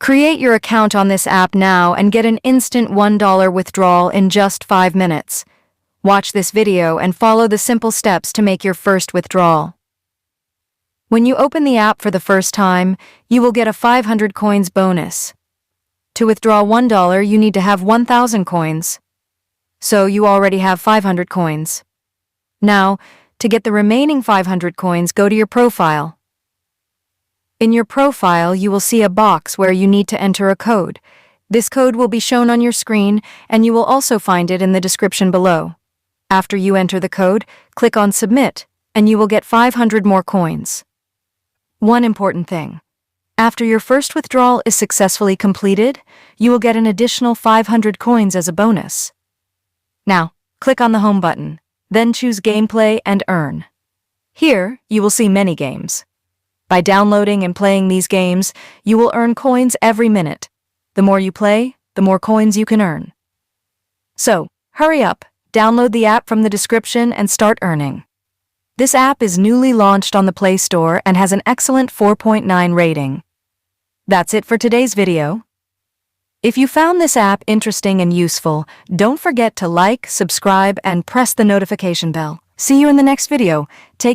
Create your account on this app now and get an instant $1 withdrawal in just 5 minutes. Watch this video and follow the simple steps to make your first withdrawal. When you open the app for the first time, you will get a 500 coins bonus. To withdraw $1, you need to have 1,000 coins. So you already have 500 coins. Now, to get the remaining 500 coins, go to your profile. In your profile, you will see a box where you need to enter a code. This code will be shown on your screen, and you will also find it in the description below. After you enter the code, click on Submit, and you will get 500 more coins. One important thing. After your first withdrawal is successfully completed, you will get an additional 500 coins as a bonus. Now, click on the Home button, then choose Gameplay and Earn. Here, you will see many games. By downloading and playing these games, you will earn coins every minute. The more you play, the more coins you can earn. So, hurry up, download the app from the description and start earning. This app is newly launched on the Play Store and has an excellent 4.9 rating. That's it for today's video. If you found this app interesting and useful, don't forget to like, subscribe, and press the notification bell. See you in the next video. Take